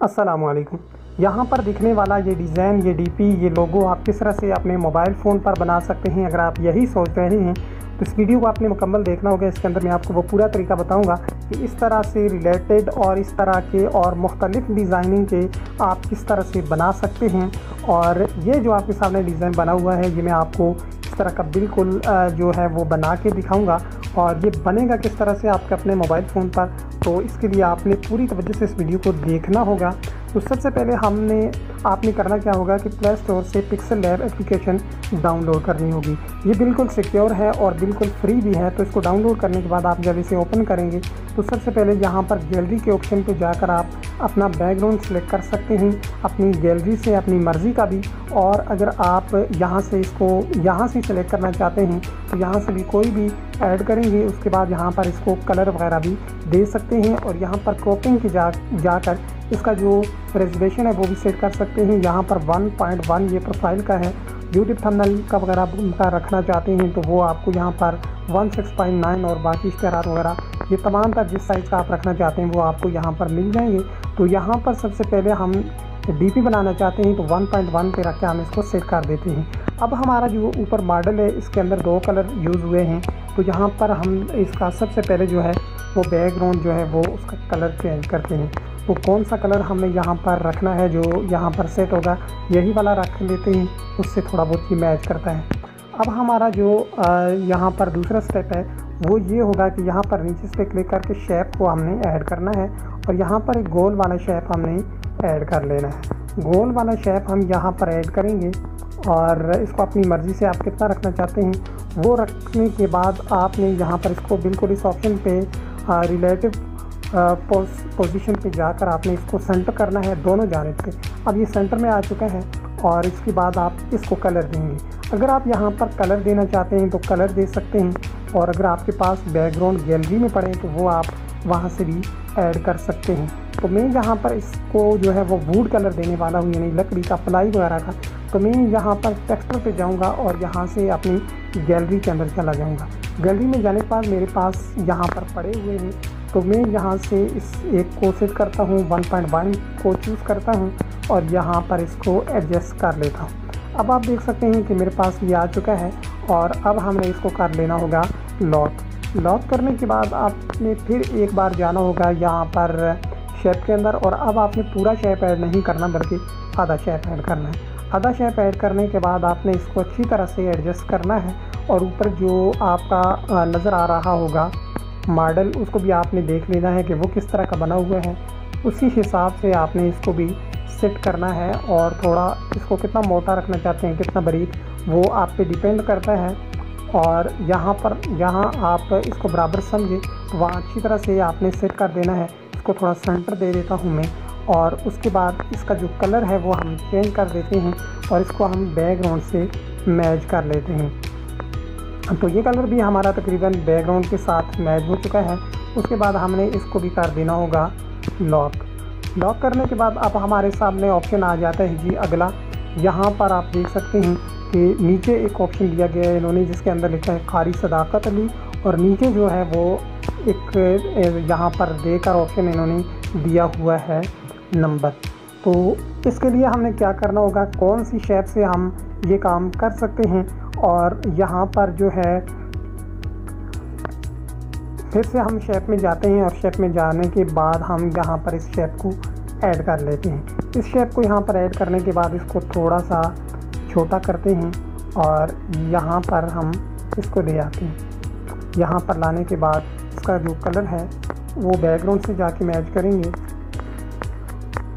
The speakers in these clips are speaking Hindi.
अस्सलामुअलैकुम। यहाँ पर दिखने वाला ये डिज़ाइन, ये डीपी, ये लोगो आप किस तरह से अपने मोबाइल फ़ोन पर बना सकते हैं। अगर आप यही सोच रहे हैं तो इस वीडियो को आपने मुकम्मल देखना होगा। इसके अंदर मैं आपको वो पूरा तरीका बताऊंगा कि इस तरह से रिलेटेड और इस तरह के और मुख्तलिफ डिज़ाइनिंग के आप किस तरह से बना सकते हैं। और ये जो आपके सामने डिज़ाइन बना हुआ है ये मैं आपको इस तरह का बिल्कुल जो है वो बना के दिखाऊंगा। और ये बनेगा किस तरह से आपके अपने मोबाइल फ़ोन पर, तो इसके लिए आपने पूरी तवज्जो से इस वीडियो को देखना होगा। तो सबसे पहले आपने करना क्या होगा कि प्ले स्टोर से पिक्सल लैब एप्लीकेशन डाउनलोड करनी होगी। ये बिल्कुल सिक्योर है और बिल्कुल फ्री भी है। तो इसको डाउनलोड करने के बाद आप जब इसे ओपन करेंगे तो सबसे पहले यहाँ पर गैलरी के ऑप्शन पे जाकर आप अपना बैकग्राउंड सेलेक्ट कर सकते हैं अपनी गैलरी से, अपनी मर्ज़ी का भी। और अगर आप यहाँ से सेलेक्ट करना चाहते हैं तो यहाँ से भी कोई भी ऐड करेंगे। उसके बाद यहाँ पर इसको कलर वगैरह भी दे सकते हैं और यहाँ पर क्रॉपिंग की जाकर इसका जो रेजोल्यूशन है वो भी सेट कर सकते हैं। यहाँ पर 1.1 ये प्रोफाइल का है। यूट्यूब थंबनेल का वगैरह का रखना चाहते हैं तो वो आपको यहाँ पर 16.9 और बाकी इश्तेहार वगैरह ये तमाम तर जिस साइज़ का आप रखना चाहते हैं वो आपको यहाँ पर मिल जाएंगे। तो यहाँ पर सबसे पहले हम डीपी बनाना चाहते हैं तो 1.1 पे रख के हम इसको सेट कर देते हैं। अब हमारा जो ऊपर मॉडल है इसके अंदर 2 कलर यूज़ हुए हैं। तो यहाँ पर हम इसका सबसे पहले जो है वो बैकग्राउंड जो है वो उसका कलर चेंज करते हैं। तो कौन सा कलर हमें यहाँ पर रखना है जो यहाँ पर सेट होगा यही वाला रख लेते हैं, उससे थोड़ा बहुत ही मैच करता है। अब हमारा जो यहाँ पर दूसरा स्टेप है वो ये होगा कि यहाँ पर नीचे पे क्लिक करके शेप को हमने ऐड करना है और यहाँ पर एक गोल वाला शेप हमने ऐड कर लेना है। गोल वाला शेप हम यहाँ पर ऐड करेंगे और इसको अपनी मर्ज़ी से आप कितना रखना चाहते हैं वो रखने के बाद आपने यहाँ पर इसको बिल्कुल इस ऑप्शन पे रिलेटिव पोजीशन पे जाकर आपने इसको सेंटर करना है दोनों जानिब पे। अब ये सेंटर में आ चुका है और इसके बाद आप इसको कलर देंगे। अगर आप यहाँ पर कलर देना चाहते हैं तो कलर दे सकते हैं और अगर आपके पास बैकग्राउंड गैलरी में पड़े तो वो आप वहाँ से भी ऐड कर सकते हैं। तो मैं यहाँ पर इसको जो है वो वुड कलर देने वाला हूँ, यानी लकड़ी का प्लाई वगैरह का। तो मैं यहाँ पर टेक्सचर पे जाऊँगा और यहाँ से अपनी गैलरी के अंदर चला जाऊँगा। गैलरी में जाने के बाद मेरे पास यहाँ पर पड़े हुए हैं तो मैं यहाँ से इस एक को सेट करता हूँ, 1.1 को चूज़ करता हूँ और यहाँ पर इसको एडजस्ट कर लेता हूँ। अब आप देख सकते हैं कि मेरे पास ये आ चुका है और अब हमें इसको कर लेना होगा लॉक करने के बाद आपने फिर एक बार जाना होगा यहाँ पर शेप के अंदर और अब आपने पूरा शेप ऐड नहीं करना बल्कि आधा शेप ऐड करना है। आधा शेप ऐड करने के बाद आपने इसको अच्छी तरह से एडजस्ट करना है और ऊपर जो आपका नज़र आ रहा होगा मॉडल उसको भी आपने देख लेना है कि वो किस तरह का बना हुआ है। उसी हिसाब से आपने इसको भी सेट करना है और थोड़ा इसको कितना मोटा रखना चाहते हैं कितना बारीक वो आप पे डिपेंड करता है। और यहाँ आप इसको बराबर समझे तो वहाँ अच्छी तरह से आपने सेट कर देना है। इसको थोड़ा सेंटर दे देता हूँ मैं और उसके बाद इसका जो कलर है वो हम चेंज कर देते हैं और इसको हम बैकग्राउंड से मैच कर लेते हैं। तो ये कलर भी हमारा तकरीबन बैकग्राउंड के साथ मैच हो चुका है। उसके बाद हमने इसको भी कर देना होगा लॉक करने के बाद अब हमारे सामने ऑप्शन आ जाता है जी अगला। यहाँ पर आप देख सकते हैं कि नीचे एक ऑप्शन दिया गया है इन्होंने जिसके अंदर लिखा है कारी सदाकत अली और नीचे जो है वो एक यहाँ पर देकर ऑप्शन इन्होंने दिया हुआ है नंबर। तो इसके लिए हमने क्या करना होगा, कौन सी शेप से हम ये काम कर सकते हैं। और यहाँ पर जो है फिर से हम शेप में जाते हैं और शेप में जाने के बाद हम यहाँ पर इस शेप को ऐड कर लेते हैं। इस शेप को यहाँ पर ऐड करने के बाद इसको थोड़ा सा छोटा करते हैं और यहाँ पर हम इसको ले आते हैं। यहाँ पर लाने के बाद इसका जो कलर है वो बैकग्राउंड से जाके मैच करेंगे,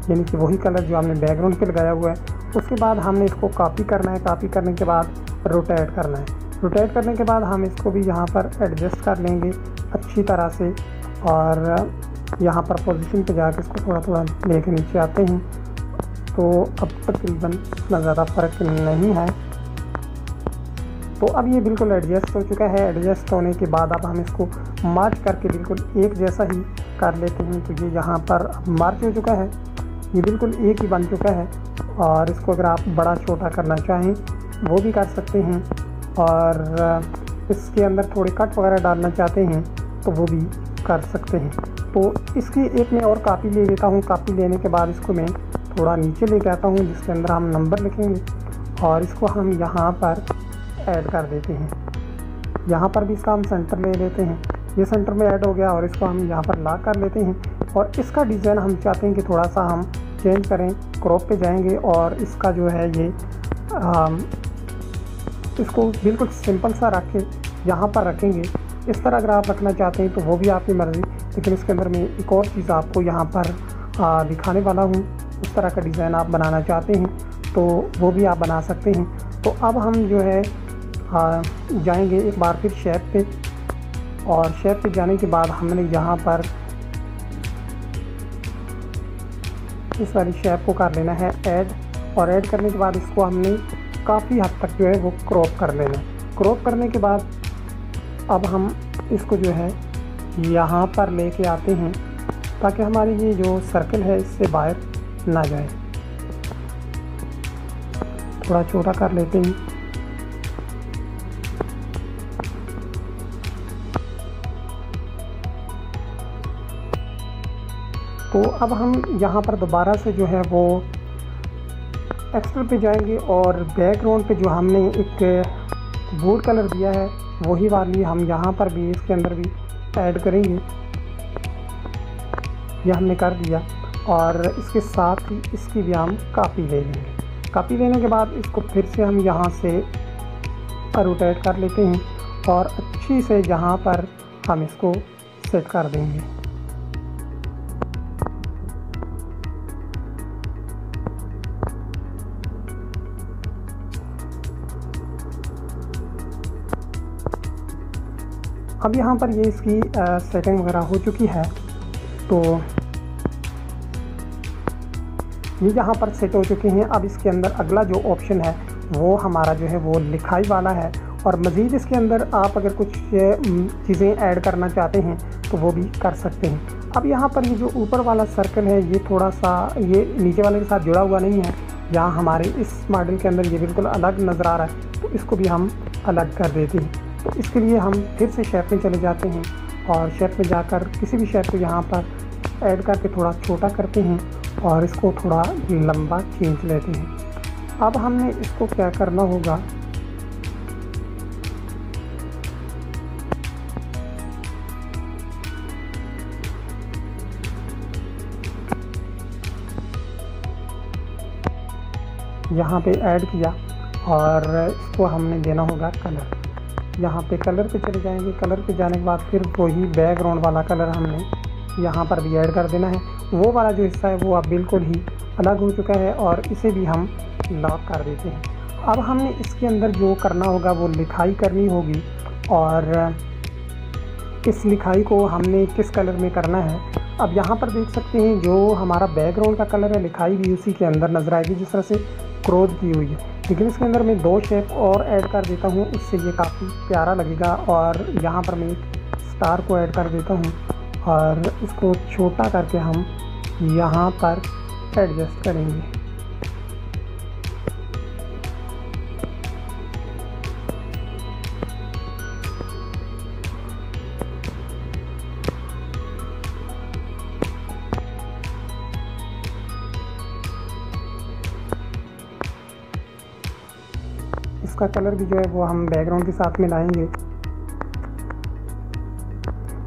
यानी कि वही कलर जो हमने बैकग्राउंड पे लगाया हुआ है। उसके बाद हमने इसको कॉपी करना है। कॉपी करने के बाद रोटेट करना है। रोटेट करने के बाद हम इसको भी यहाँ पर एडजस्ट कर लेंगे अच्छी तरह से और यहाँ पर पोजीशन पे जाकर इसको थोड़ा थोड़ा लेके नीचे आते हैं। तो अब तकरीबन इतना ज़्यादा फ़र्क नहीं है। तो अब ये बिल्कुल एडजस्ट हो चुका है। एडजस्ट होने के बाद अब हम इसको मार्च करके बिल्कुल एक जैसा ही कर लेते हैं। तो ये यहाँ पर मार्च हो चुका है, ये बिल्कुल एक ही बन चुका है। और इसको अगर आप बड़ा छोटा करना चाहें वो भी कर सकते हैं और इसके अंदर थोड़े कट वगैरह डालना चाहते हैं तो वो भी कर सकते हैं। तो इसकी एक मैं और कापी ले लेता हूँ। कापी लेने के बाद इसको मैं थोड़ा नीचे लेके आता हूँ, जिसके अंदर हम नंबर लिखेंगे और इसको हम यहाँ पर ऐड कर देते हैं। यहाँ पर भी इसका हम सेंटर ले लेते हैं, ये सेंटर में ऐड हो गया और इसको हम यहाँ पर लॉक कर लेते हैं। और इसका डिज़ाइन हम चाहते हैं कि थोड़ा सा हम चेंज करें, क्रॉप पे जाएंगे और इसका जो है ये इसको बिल्कुल सिंपल सा रख के यहाँ पर रखेंगे। इस तरह अगर आप रखना चाहते हैं तो वो भी आपकी मर्ज़ी, लेकिन इसके अंदर मैं एक और चीज़ आपको यहाँ पर दिखाने वाला हूँ। उस तरह का डिज़ाइन आप बनाना चाहते हैं तो वो भी आप बना सकते हैं। तो अब हम जो है जाएंगे एक बार फिर शेप पे, और शेप पे जाने के बाद हमने यहाँ पर इस वाली शेप को कर लेना है ऐड, और ऐड करने के बाद इसको हमने काफ़ी हद तक जो है वो क्रॉप कर लेना है। क्रॉप करने के बाद अब हम इसको जो है यहाँ पर लेके आते हैं ताकि हमारी ये जो सर्कल है इससे बाहर ना जाए। थोड़ा छोटा कर लेते हैं। तो अब हम यहाँ पर दोबारा से जो है वो एक्सट्रा पे जाएंगे और बैकग्राउंड पे जो हमने एक वुड कलर दिया है वही वाली हम यहाँ पर भी इसके अंदर भी ऐड करेंगे। यह हमने कर दिया और इसके साथ ही इसकी भी हम कापी ले लेंगे। कापी लेने के बाद इसको फिर से हम यहाँ से रोटेट कर लेते हैं और अच्छी से यहाँ पर हम इसको सेट कर देंगे। अब यहाँ पर ये इसकी सेटिंग वगैरह हो चुकी है, तो ये यहाँ पर सेट हो चुके हैं। अब इसके अंदर अगला जो ऑप्शन है वो हमारा जो है वो लिखाई वाला है, और मज़ीद इसके अंदर आप अगर कुछ चीज़ें ऐड करना चाहते हैं तो वो भी कर सकते हैं। अब यहाँ पर ये जो ऊपर वाला सर्कल है ये थोड़ा सा ये नीचे वाले के साथ जुड़ा हुआ नहीं है, यहाँ हमारे इस मॉडल के अंदर ये बिल्कुल अलग नज़र आ रहा है, तो इसको भी हम अलग कर देते हैं। तो इसके लिए हम फिर से शेप में चले जाते हैं और शेप में जाकर किसी भी शेप को यहाँ पर ऐड करके थोड़ा छोटा करते हैं और इसको थोड़ा लंबा खींच लेते हैं। अब हमने इसको क्या करना होगा, यहाँ पे ऐड किया और इसको हमने देना होगा कलर। यहाँ पे कलर पे चले जाएंगे। कलर पे जाने के बाद फिर वही बैकग्राउंड वाला कलर हमने यहाँ पर भी ऐड कर देना है। वो वाला जो हिस्सा है वो अब बिल्कुल ही अलग हो चुका है और इसे भी हम लॉक कर देते हैं। अब हमने इसके अंदर जो करना होगा वो लिखाई करनी होगी, और इस लिखाई को हमने किस कलर में करना है। अब यहाँ पर देख सकते हैं जो हमारा बैकग्राउंड का कलर है, लिखाई भी उसी के अंदर नज़र आएगी जिस तरह से क्रोध की हुई है। लेकिन इसके अंदर मैं 2 शेप और ऐड कर देता हूँ, उससे ये काफ़ी प्यारा लगेगा। और यहाँ पर मैं एक स्टार को ऐड कर देता हूँ और इसको छोटा करके हम यहाँ पर एडजस्ट करेंगे। इसका कलर भी जो है वो हम बैकग्राउंड के साथ में लाएंगे।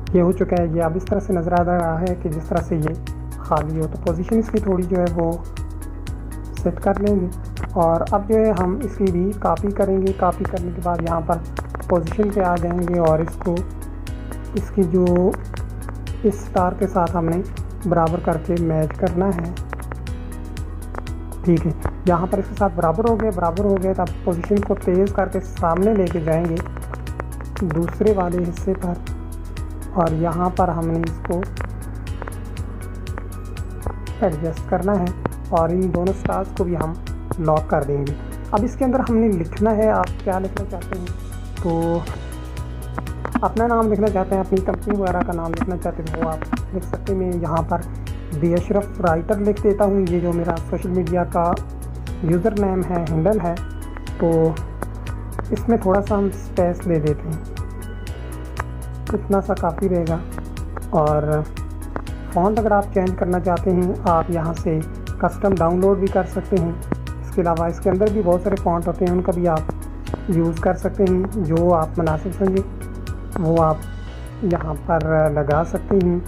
ये हो चुका है। ये अब इस तरह से नज़र आ रहा है कि जिस तरह से ये खाली हो, तो पोजीशन इसकी थोड़ी जो है वो सेट कर लेंगे। और अब जो है हम इसकी भी कापी करेंगे। कापी करने के बाद यहाँ पर पोजीशन पे आ जाएंगे और इसको इसकी जो इस स्टार के साथ हमने बराबर करके मैच करना है। ठीक है, यहाँ पर इसके साथ बराबर हो गए। तब पोजीशन को तेज़ करके सामने लेके जाएंगे दूसरे वाले हिस्से पर, और यहाँ पर हमने इसको एडजस्ट करना है और इन दोनों स्टार्स को भी हम लॉक कर देंगे। अब इसके अंदर हमने लिखना है, आप क्या लिखना चाहते हैं, तो अपना नाम लिखना चाहते हैं, अपनी कंपनी वगैरह का नाम लिखना चाहते हैं वो आप लिख सकते हैं। मैं यहाँ पर दी अशरफ राइटर लिख देता हूँ। ये जो मेरा सोशल मीडिया का यूज़र नेम है, हैंडल है, तो इसमें थोड़ा सा हम स्पेस दे देते हैं, इतना सा काफ़ी रहेगा। और फ़ॉन्ट अगर आप चेंज करना चाहते हैं आप यहाँ से कस्टम डाउनलोड भी कर सकते हैं। इसके अलावा इसके अंदर भी बहुत सारे फ़ॉन्ट होते हैं, उनका भी आप यूज़ कर सकते हैं। जो आप मुनासिब समझें वो आप यहाँ पर लगा सकते हैं।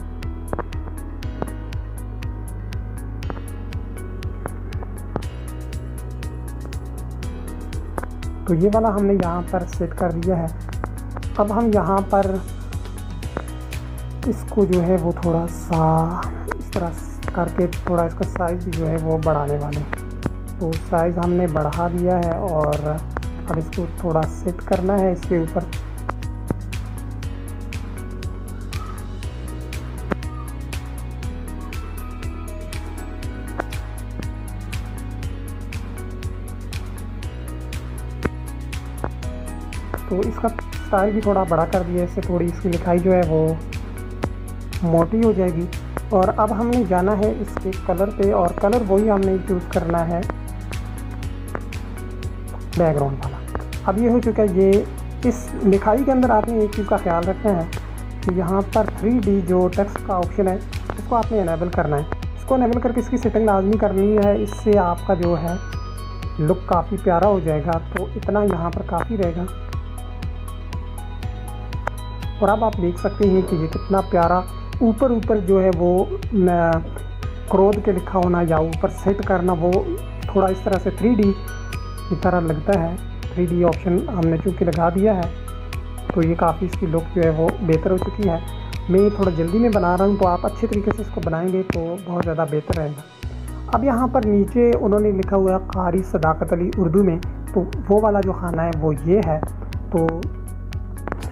तो ये वाला हमने यहाँ पर सेट कर दिया है। अब हम यहाँ पर इसको जो है वो थोड़ा सा इस तरह करके थोड़ा इसका साइज़ भी जो है वो बढ़ाने वाले हैं। तो साइज़ हमने बढ़ा दिया है और अब इसको थोड़ा सेट करना है इसके ऊपर। तो इसका स्टाइल भी थोड़ा बड़ा कर दिया, इससे थोड़ी इसकी लिखाई जो है वो मोटी हो जाएगी। और अब हमने जाना है इसके कलर पे, और कलर वही हमने चूज़ करना है बैकग्राउंड वाला। अब ये हो चुका है। ये इस लिखाई के अंदर आपने एक चीज़ का ख्याल रखना है कि यहाँ पर 3D जो टेक्स्ट का ऑप्शन है इसको आपने इनेबल करना है। इसको इनेबल करके इसकी सेटिंग लाजमी करनी है, इससे आपका जो है लुक काफ़ी प्यारा हो जाएगा। तो इतना यहाँ पर काफ़ी रहेगा। और अब आप देख सकते हैं कि ये कितना प्यारा ऊपर जो है वो क्रोध के लिखा होना या ऊपर सेट करना वो थोड़ा इस तरह से 3D की तरह लगता है। 3D ऑप्शन हमने चूँकि लगा दिया है तो ये काफ़ी इसकी लुक जो है वो बेहतर हो चुकी है। मैं थोड़ा जल्दी में बना रहा हूँ तो आप अच्छे तरीके से इसको बनाएंगे तो बहुत ज़्यादा बेहतर रहेगा। अब यहाँ पर नीचे उन्होंने लिखा हुआ है कारी सदाकत अली उर्दू में, तो वो वाला जो खाना है वो ये है। तो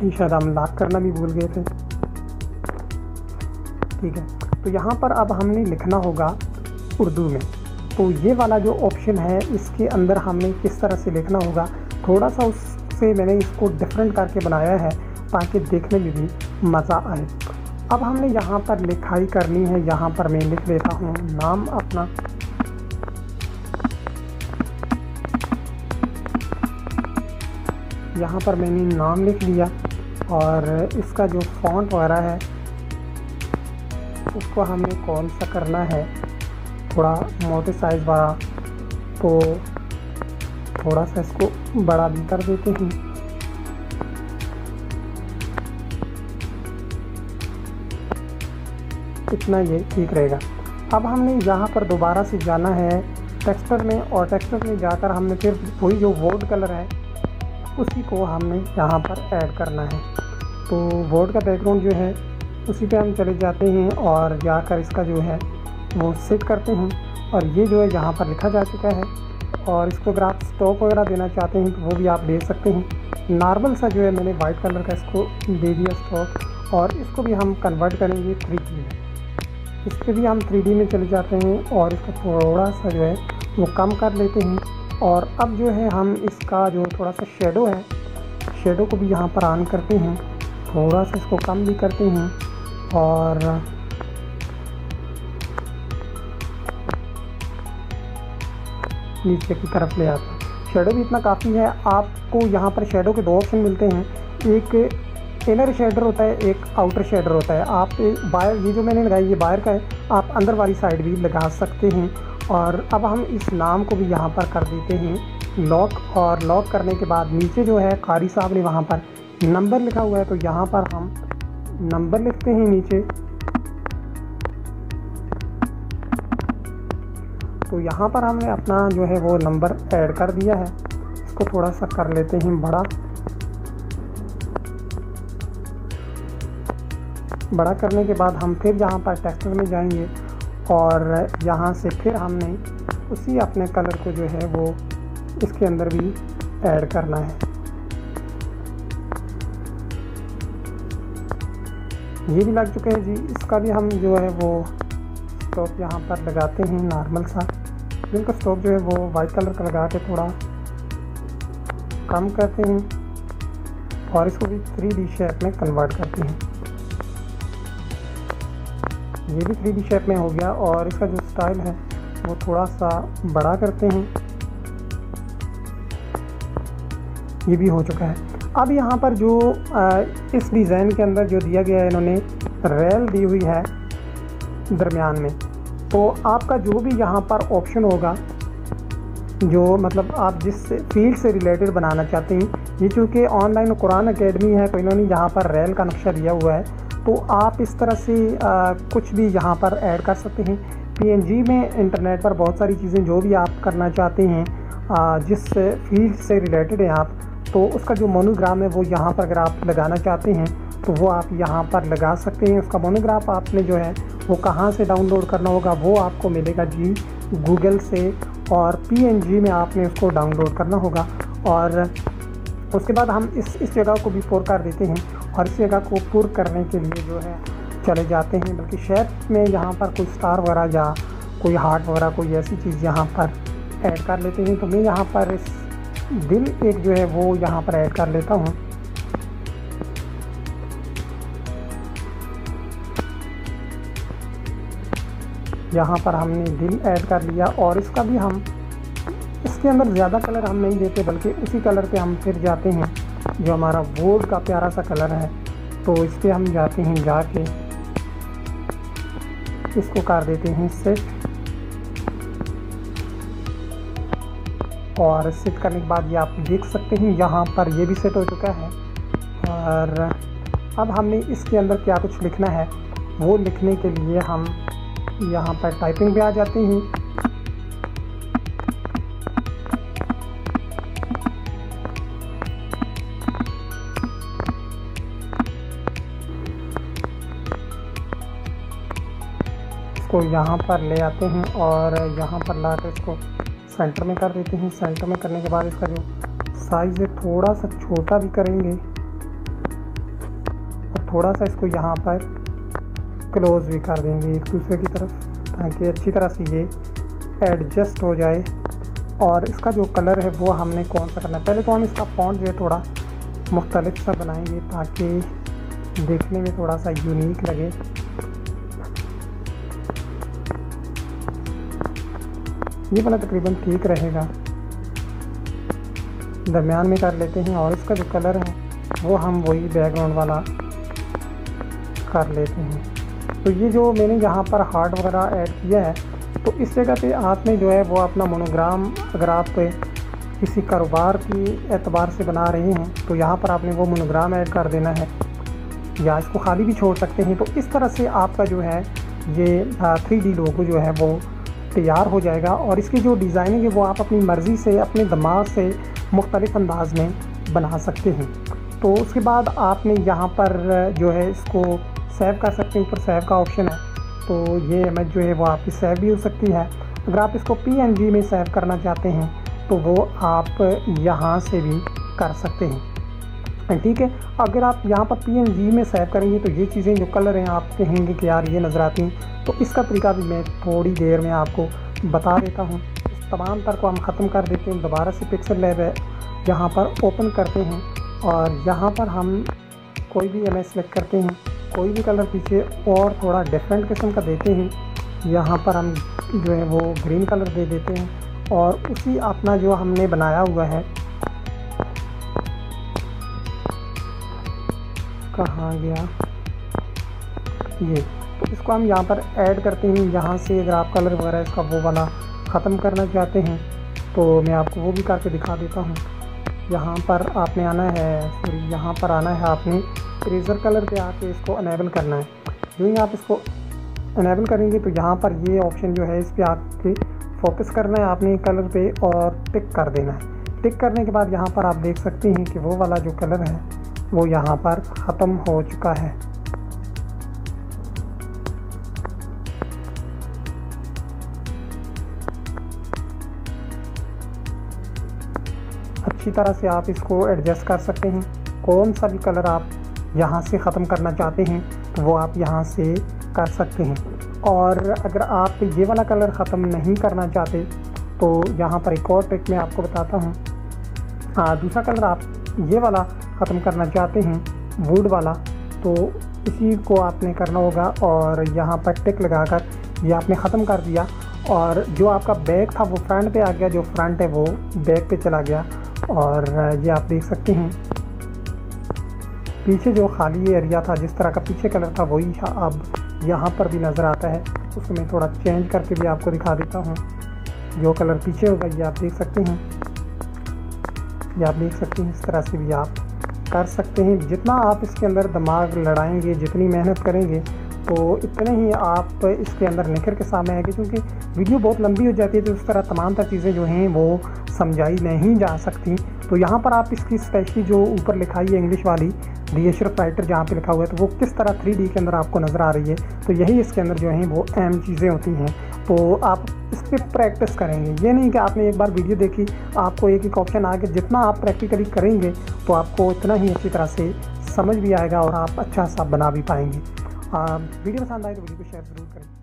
शायद हम लॉक करना भी भूल गए थे, ठीक है। तो यहाँ पर अब हमने लिखना होगा उर्दू में। तो ये वाला जो ऑप्शन है इसके अंदर हमने किस तरह से लिखना होगा, थोड़ा सा उससे मैंने इसको डिफरेंट करके बनाया है ताकि देखने में भी मज़ा आए। अब हमने यहाँ पर लिखाई करनी है। यहाँ पर मैं लिख लेता हूँ नाम अपना। यहाँ पर मैंने नाम लिख लिया और इसका जो फ़ॉन्ट वगैरह है उसको हमें कौन सा करना है, थोड़ा मोटे साइज़ वाला। तो थोड़ा सा इसको बड़ा भी कर देते हैं। इतना ये ठीक रहेगा। अब हमने यहाँ पर दोबारा से जाना है टेक्सचर में, और टेक्सचर में जाकर हमने फिर वही जो वोट कलर है उसी को हमने यहाँ पर ऐड करना है। तो वोट का बैकग्राउंड जो है उसी पे हम चले जाते हैं और जाकर इसका जो है वो सेट करते हैं। और ये जो है यहाँ पर लिखा जा चुका है। और इसको अगर आप स्टॉक वगैरह देना चाहते हैं तो वो भी आप दे सकते हैं। नॉर्मल सा जो है मैंने वाइट कलर का इसको दे दिया स्टॉक, और इसको भी हम कन्वर्ट करेंगे 3D में। इस पर भी हम 3D में चले जाते हैं और इसको थोड़ा सा जो है वो कम कर लेते हैं। और अब जो है हम इसका जो थोड़ा सा शेडो है, शेडो को भी यहाँ पर ऑन करते हैं, थोड़ा सा इसको कम भी करते हैं और नीचे की तरफ ले आते हैं। शेडो भी इतना काफ़ी है। आपको यहाँ पर शेडो के दो ऑप्शन मिलते हैं, एक इनर शेडर होता है, एक आउटर शेडर होता है। आप बाहर ये जो मैंने लगाई ये बाहर का है, आप अंदर वाली साइड भी लगा सकते हैं। और अब हम इस नाम को भी यहाँ पर कर देते हैं लॉक, और लॉक करने के बाद नीचे जो है कारी साहब ने वहाँ पर नंबर लिखा हुआ है तो यहाँ पर हम नंबर लिखते हैं नीचे। तो यहाँ पर हमने अपना जो है वो नंबर ऐड कर दिया है। इसको थोड़ा सा कर लेते हैं बड़ा करने के बाद हम फिर यहाँ पर टेक्सचर में जाएंगे और यहाँ से फिर हमने उसी अपने कलर को जो है वो इसके अंदर भी ऐड करना है। ये भी लग चुके हैं जी। इसका भी हम जो है वो स्टॉक यहाँ पर लगाते हैं नॉर्मल सा। इनका स्टॉक जो है वो वाइट कलर का लगा के थोड़ा कम करते हैं और इसको भी 3D शेप में कन्वर्ट करते हैं। ये भी 3D शेप में हो गया और इसका जो स्टाइल है वो थोड़ा सा बड़ा करते हैं। ये भी हो चुका है। अब यहाँ पर जो इस डिज़ाइन के अंदर जो दिया गया है, इन्होंने रेल दी हुई है दरमियान में। तो आपका जो भी यहाँ पर ऑप्शन होगा, जो मतलब आप जिस फील्ड से रिलेटेड बनाना चाहते हैं, ये चूँकि ऑनलाइन कुरान अकेडमी है तो इन्होंने यहाँ पर रेल का नक्शा दिया हुआ है, तो आप इस तरह से कुछ भी यहाँ पर ऐड कर सकते हैं। PNG में इंटरनेट पर बहुत सारी चीज़ें जो भी आप करना चाहते हैं, जिस फील्ड से रिलेटेड है आप, तो उसका जो मोनोग्राम है वो यहाँ पर अगर आप लगाना चाहते हैं तो वो आप यहाँ पर लगा सकते हैं। उसका मोनोग्राफ आपने जो है वो कहाँ से डाउनलोड करना होगा, वो आपको मिलेगा जी गूगल से, और PNG में आपने उसको डाउनलोड करना होगा। और उसके बाद हम इस जगह को भी पुर कर देते हैं, और इस जगह को पुर करने के लिए जो है चले जाते हैं, बल्कि शेप में यहाँ पर कोई स्टार वगैरह या कोई हार्ट वगैरह कोई ऐसी चीज़ यहाँ पर ऐड कर लेते हैं। तो मैं यहाँ पर इस दिल एक जो है वो यहाँ पर ऐड कर लेता हूँ। यहाँ पर हमने दिल ऐड कर लिया, और इसका भी हम इसके अंदर ज़्यादा कलर हम नहीं देते, बल्कि उसी कलर पे हम फिर जाते हैं जो हमारा बोर्ड का प्यारा सा कलर है। तो इस पर हम जाते हैं, जाके इसको कर देते हैं सेट, और सेट करने के बाद ये आप देख सकते हैं यहाँ पर ये भी सेट हो चुका है। और अब हमने इसके अंदर क्या कुछ लिखना है वो लिखने के लिए हम यहाँ पर टाइपिंग पे आ जाते हैं। इसको यहाँ पर ले आते हैं और यहाँ पर ला कर इसको सेंटर में कर देते हैं। सेंटर में करने के बाद इसका जो साइज़ है थोड़ा सा छोटा भी करेंगे, और थोड़ा सा इसको यहाँ पर क्लोज भी कर देंगे एक दूसरे की तरफ, ताकि अच्छी तरह से ये एडजस्ट हो जाए। और इसका जो कलर है वो हमने कौन सा करना है, पहले तो हम इसका फॉन्ट जो है थोड़ा मुख्तलिफ सा बनाएंगे ताकि देखने में थोड़ा सा यूनिक लगे। ये वाला तकरीबन ठीक रहेगा, दरमियान में कर लेते हैं। और इसका जो कलर है वो हम वही बैकग्राउंड वाला कर लेते हैं। तो ये जो मैंने यहाँ पर हार्ट वगैरह ऐड किया है, तो इस जगह पे आपने जो है वो अपना मोनोग्राम, अगर आप किसी कारोबार की एतबार से बना रहे हैं तो यहाँ पर आपने वो मोनोग्राम ऐड कर देना है, या इसको खाली भी छोड़ सकते हैं। तो इस तरह से आपका जो है ये 3D लोगो जो है वो तैयार हो जाएगा। और इसकी जो डिज़ाइनिंग है वो आप अपनी मर्ज़ी से, अपने दिमाग से मुख्तलिफ़ अंदाज में बना सकते हैं। तो उसके बाद आपने यहाँ पर जो है इसको सेव कर सकते हैं, ऊपर सेव का ऑप्शन है, तो ये इमेज जो है वो आपकी सेव भी हो सकती है। अगर आप इसको PNG में सेव करना चाहते हैं तो वो आप यहाँ से भी कर सकते हैं, ठीक है। अगर आप यहाँ पर PNG में सेव करेंगे तो ये चीज़ें जो कलर हैं आप कहेंगे कि यार ये नज़र आती हैं, तो इसका तरीका भी मैं थोड़ी देर में आपको बता देता हूँ। इस तमाम तर को हम ख़त्म कर देते हैं, दोबारा से पिक्सल लैब है यहाँ पर ओपन करते हैं, और यहाँ पर हम कोई भी इमेज सेलेक्ट करते हैं, कोई भी कलर पीछे और थोड़ा डिफरेंट किस्म का देते हैं। यहाँ पर हम जो है वो ग्रीन कलर दे देते हैं, और उसी अपना जो हमने बनाया हुआ है, कहाँ गया ये, तो इसको हम यहाँ पर ऐड करते हैं। यहाँ से अगर आप कलर वगैरह इसका वो वाला ख़त्म करना चाहते हैं तो मैं आपको वो भी करके दिखा देता हूँ। यहाँ पर आपने आना है, सॉरी यहाँ पर आना है आपने इरेज़र कलर पे आके इसको अनेबल करना है। जो ही आप इसको अनेबल करेंगे तो यहाँ पर ये ऑप्शन जो है इस पर आके फोकस करना है आपने कलर पे, और टिक कर देना है। टिक करने के बाद यहाँ पर आप देख सकते हैं कि वो वाला जो कलर है वो यहाँ पर ख़त्म हो चुका है। अच्छी तरह से आप इसको एडजस्ट कर सकते हैं। कौन सा भी कलर आप यहाँ से ख़त्म करना चाहते हैं तो वो आप यहाँ से कर सकते हैं। और अगर आप ये वाला कलर ख़त्म नहीं करना चाहते तो यहाँ पर एक और ट्रिक मैं आपको बताता हूँ। दूसरा कलर आप ये वाला ख़त्म करना चाहते हैं, वुड वाला, तो इसी को आपने करना होगा, और यहाँ पर टिक लगाकर ये आपने ख़त्म कर दिया, और जो आपका बैक था वो फ्रंट पे आ गया, जो फ्रंट है वो बैक पे चला गया। और ये आप देख सकते हैं पीछे जो खाली एरिया था, जिस तरह का पीछे कलर था वही अब यहाँ पर भी नज़र आता है। उसको मैं थोड़ा चेंज करके भी आपको दिखा देता हूँ। जो कलर पीछे होगा ये आप देख सकते हैं, ये आप देख सकते हैं। इस तरह से भी आप कर सकते हैं। जितना आप इसके अंदर दिमाग लड़ाएंगे, जितनी मेहनत करेंगे, तो इतने ही आप इसके अंदर निखर के सामने आएंगे। क्योंकि वीडियो बहुत लंबी हो जाती है तो उस तरह तमाम तर चीज़ें जो हैं वो समझाई नहीं जा सकती। तो यहाँ पर आप इसकी स्पेशली जो ऊपर लिखाई है इंग्लिश वाली दी अशरफ राइटर जहाँ पे लिखा हुआ है, तो वो किस तरह 3D के अंदर आपको नज़र आ रही है, तो यही इसके अंदर जो हैं वो अहम चीज़ें होती हैं। तो आप इस पर प्रैक्टिस करेंगे। ये नहीं कि आपने एक बार वीडियो देखी, आपको एक ऑप्शन आ गया। जितना आप प्रैक्टिकली करेंगे तो आपको इतना ही अच्छी तरह से समझ भी आएगा और आप अच्छा सा बना भी पाएंगे। वीडियो पसंद आए तो वीडियो को शेयर ज़रूर करें।